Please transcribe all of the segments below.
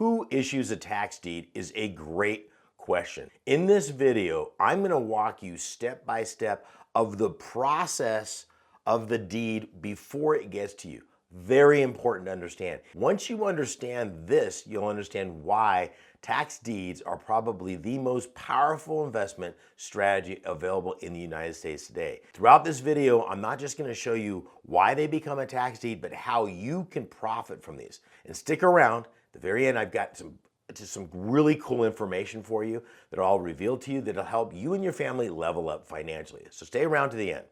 Who issues a tax deed is a great question. In this video, I'm going to walk you step by step of the process of the deed before it gets to you. Very important to understand. Once you understand this, you'll understand why tax deeds are probably the most powerful investment strategy available in the United States today. Throughout this video, I'm not just going to show you why they become a tax deed, but how you can profit from these. And stick around. At the very end, I've got some really cool information for you that I'll reveal to you that'll help you and your family level up financially. So stay around to the end.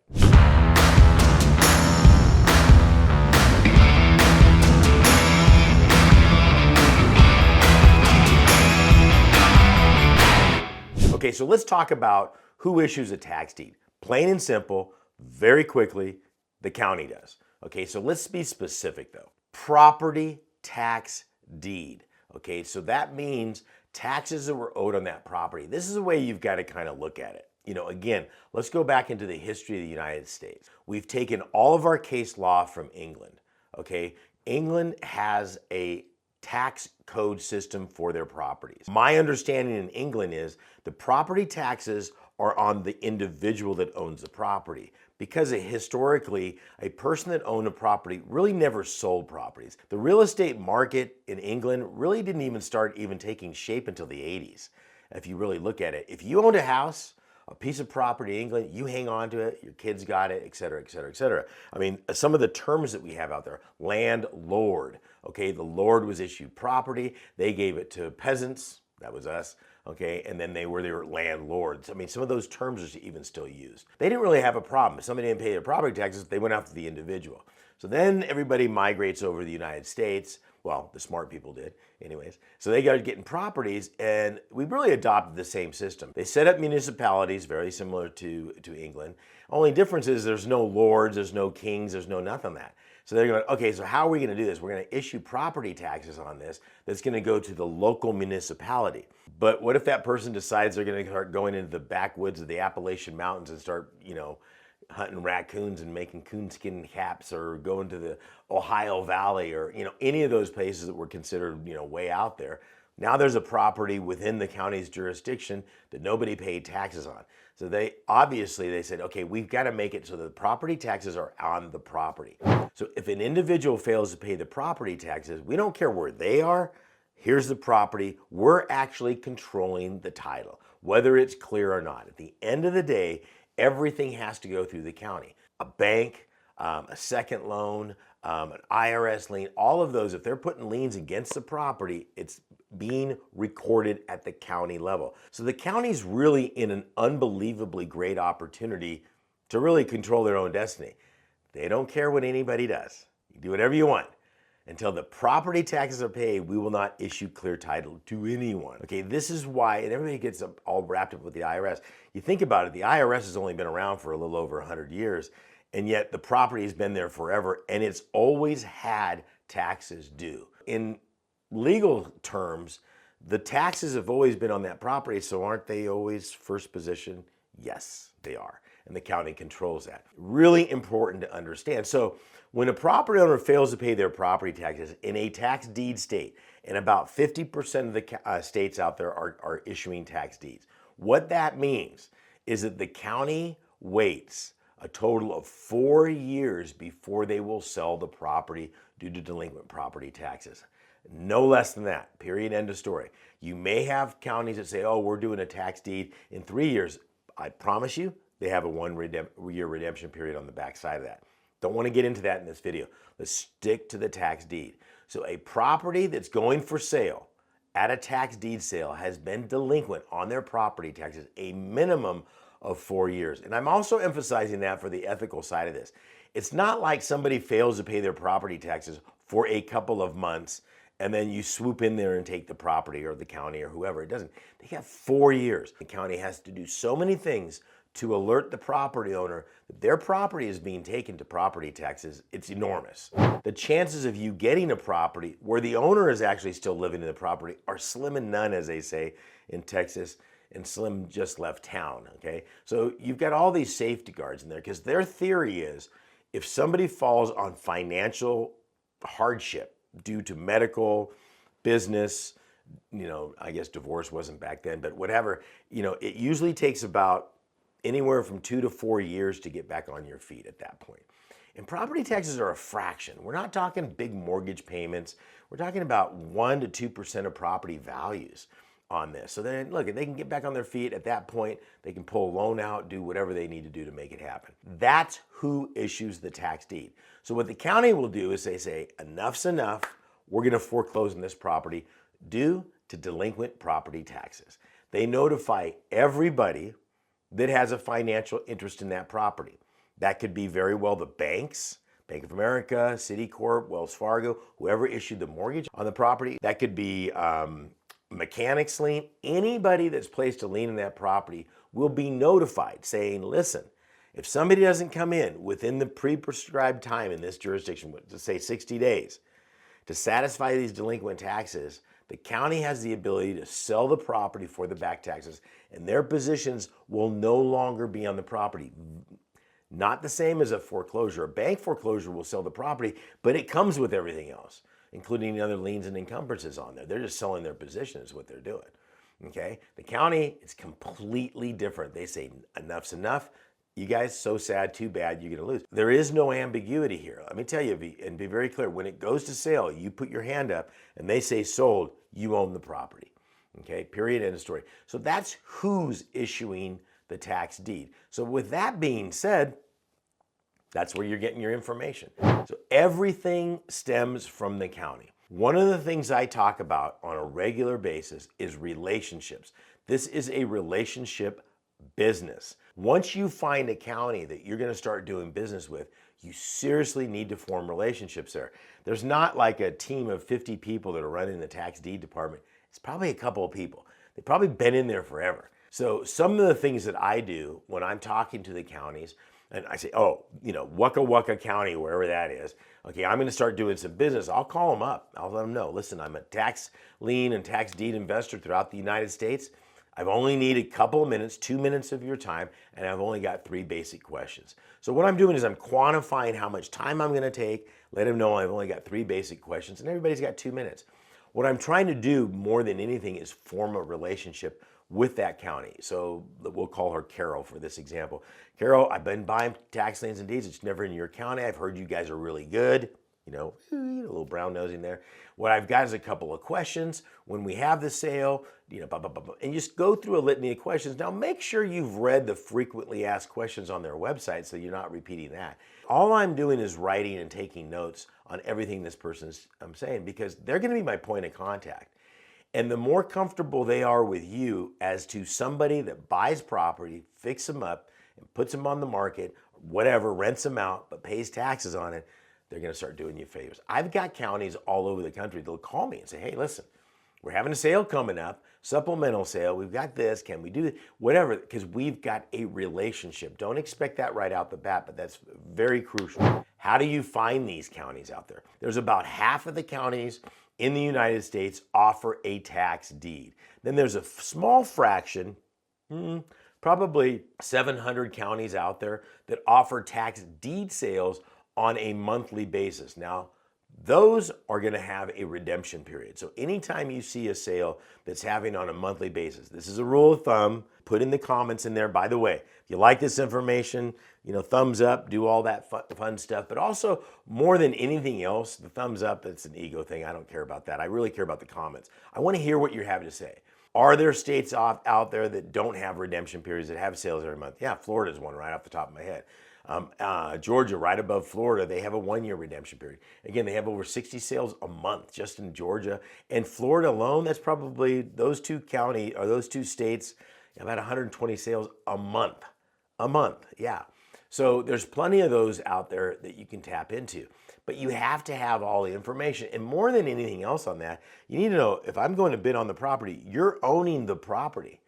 Okay, so let's talk about who issues a tax deed. Plain and simple, very quickly, the county does. Okay, so let's be specific though. Property tax deed. Okay, so that means taxes that were owed on that property. This is the way you've got to kind of look at it. You know, again, let's go back into the history of the United States. We've taken all of our case law from England. Okay, England has a tax code system for their properties. My understanding in England is the property taxes are on the individual that owns the property, because historically a person that owned a property really never sold properties. The real estate market in England really didn't even start taking shape until the 80s. If you really look at it, if you owned a house, a piece of property in England, you hang on to it, your kids got it, et cetera, et cetera, et cetera. I mean, some of the terms that we have out there, landlord, okay, the lord was issued property, they gave it to peasants, that was us, okay, and then they were their landlords. I mean, some of those terms are even still used. They didn't really have a problem. If somebody didn't pay their property taxes, they went after the individual. So then everybody migrates over to the United States. Well, the smart people did, anyways. So they got getting properties, and we really adopted the same system. They set up municipalities very similar to England. Only difference is there's no lords, there's no kings, there's no nothing that. So they're going, okay, so how are we going to do this? We're going to issue property taxes on this that's going to go to the local municipality. But what if that person decides they're going to start going into the backwoods of the Appalachian Mountains and start, you know, hunting raccoons and making coonskin caps, or going to the Ohio Valley, or, you know, any of those places that were considered, you know, way out there? Now there's a property within the county's jurisdiction that nobody paid taxes on. So they said, okay, we've got to make it so the property taxes are on the property. So if an individual fails to pay the property taxes, we don't care where they are. Here's the property. We're actually controlling the title, whether it's clear or not. At the end of the day, everything has to go through the county. A bank, a second loan, an IRS lien, all of those, if they're putting liens against the property, it's being recorded at the county level. So the county's really in an unbelievably great opportunity to really control their own destiny. They don't care what anybody does. You do whatever you want. Until the property taxes are paid, we will not issue clear title to anyone. Okay, this is why, and everybody gets all wrapped up with the IRS. You think about it, the IRS has only been around for a little over 100 years, and yet the property has been there forever, and it's always had taxes due. In legal terms, the taxes have always been on that property, so aren't they always first position? Yes, they are, and the county controls that. Really important to understand. So when a property owner fails to pay their property taxes in a tax deed state, and about 50% of the states out there are issuing tax deeds, what that means is that the county waits a total of 4 years before they will sell the property due to delinquent property taxes. No less than that, period, end of story. You may have counties that say, oh, we're doing a tax deed in 3 years. I promise you, they have a 1 year redemption period on the back side of that. Don't want to get into that in this video. Let's stick to the tax deed. So a property that's going for sale at a tax deed sale has been delinquent on their property taxes a minimum of 4 years. And I'm also emphasizing that for the ethical side of this. It's not like somebody fails to pay their property taxes for a couple of months and then you swoop in there and take the property, or the county, or whoever. It doesn't. They have 4 years. The county has to do so many things to alert the property owner that their property is being taken to property taxes. It's enormous. The chances of you getting a property where the owner is actually still living in the property are slim and none, as they say in Texas, and Slim just left town, okay? So you've got all these safety guards in there, because their theory is if somebody falls on financial hardship due to medical, business, I guess divorce wasn't back then, but whatever, it usually takes about anywhere from 2 to 4 years to get back on your feet at that point. And property taxes are a fraction. We're not talking big mortgage payments. We're talking about 1 to 2% of property values on this. So then, look, if they can get back on their feet at that point, they can pull a loan out, do whatever they need to do to make it happen. That's who issues the tax deed. So what the county will do is they say, enough's enough. We're going to foreclose on this property due to delinquent property taxes. They notify everybody that has a financial interest in that property. That could be very well the banks, Bank of America, Citicorp, Wells Fargo, whoever issued the mortgage on the property. That could be mechanics lien. Anybody that's placed a lien in that property will be notified saying, listen, if somebody doesn't come in within the pre-prescribed time in this jurisdiction, to say 60 days, to satisfy these delinquent taxes, the county has the ability to sell the property for the back taxes, and their positions will no longer be on the property. Not the same as a foreclosure. A bank foreclosure will sell the property, but it comes with everything else, including the other liens and encumbrances on there. They're just selling their position is what they're doing. Okay? The county is completely different. They say enough's enough. You guys, so sad, too bad, you're going to lose. There is no ambiguity here. Let me tell you, and be very clear, when it goes to sale, you put your hand up and they say sold, you own the property. Okay, period, end of story. So that's who's issuing the tax deed. So with that being said, that's where you're getting your information. So everything stems from the county. One of the things I talk about on a regular basis is relationships. This is a relationship business. Once you find a county that you're going to start doing business with, you seriously need to form relationships there. There's not like a team of 50 people that are running the tax deed department. It's probably a couple of people. They've probably been in there forever. So some of the things that I do when I'm talking to the counties, and I say, Waka Waka County, wherever that is, okay, I'm going to start doing some business. I'll call them up. I'll let them know, listen, I'm a tax lien and tax deed investor throughout the United States. I've only needed a couple of minutes, 2 minutes of your time, and I've only got 3 basic questions. So what I'm doing is I'm quantifying how much time I'm going to take, let them know I've only got 3 basic questions, and everybody's got 2 minutes. What I'm trying to do more than anything is form a relationship with that county. So we'll call her Carol for this example. Carol, I've been buying tax liens and deeds. It's never in your county. I've heard you guys are really good. A little brown nosing there. What I've got is a couple of questions. When we have the sale, blah, blah, blah, blah, and just go through a litany of questions. Now, make sure you've read the frequently asked questions on their website so you're not repeating that. All I'm doing is writing and taking notes on everything this person's saying because they're going to be my point of contact. And the more comfortable they are with you as to somebody that buys property, fixes them up, and puts them on the market, whatever, rents them out, but pays taxes on it, they're going to start doing you favors. I've got counties all over the country that'll call me and say, hey, listen, we're having a sale coming up, supplemental sale, we've got this, can we do this? Whatever, because we've got a relationship. Don't expect that right out the bat, but that's very crucial. How do you find these counties out there? There's about half of the counties in the United States offer a tax deed. Then there's a small fraction, probably 700 counties out there that offer tax deed sales on a monthly basis. Now, those are going to have a redemption period. So anytime you see a sale that's having on a monthly basis, this is a rule of thumb. Put in the comments in there. By the way, if you like this information, thumbs up, do all that fun stuff. But also, more than anything else, the thumbs up, it's an ego thing. I don't care about that. I really care about the comments. I want to hear what you're having to say. Are there states out there that don't have redemption periods, that have sales every month? Yeah, Florida's one right off the top of my head. Georgia, right above Florida, they have a 1-year redemption period. Again, they have over 60 sales a month just in Georgia. And Florida alone, that's probably those two states, about 120 sales a month. Yeah. So there's plenty of those out there that you can tap into. But you have to have all the information. And more than anything else on that, you need to know, if I'm going to bid on the property, you're owning the property.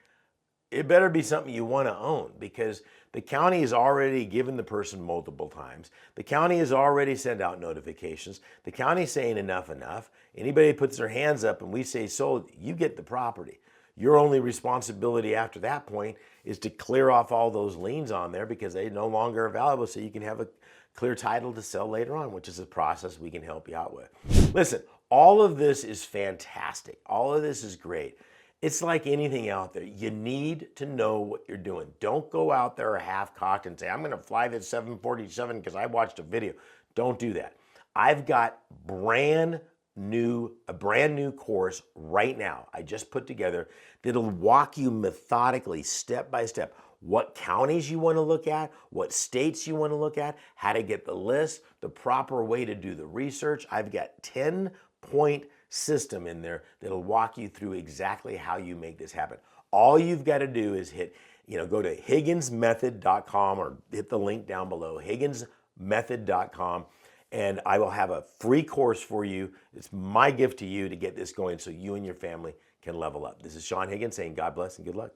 It better be something you want to own, because the county has already given the person multiple times. The county has already sent out notifications. The county's saying enough. Anybody puts their hands up and we say sold, you get the property. Your only responsibility after that point is to clear off all those liens on there because they no longer are valuable, so you can have a clear title to sell later on, which is a process we can help you out with. Listen, all of this is fantastic. All of this is great. It's like anything out there. You need to know what you're doing. Don't go out there half-cocked and say, I'm going to fly this 747 because I watched a video. Don't do that. I've got a brand new course right now I just put together that'll walk you methodically, step by step, what counties you want to look at, what states you want to look at, how to get the list, the proper way to do the research. I've got 10-point system in there that'll walk you through exactly how you make this happen. All you've got to do is go to higginsmethod.com or hit the link down below, higginsmethod.com, and I will have a free course for you. It's my gift to you to get this going so you and your family can level up. This is Saen Higgins saying God bless and good luck.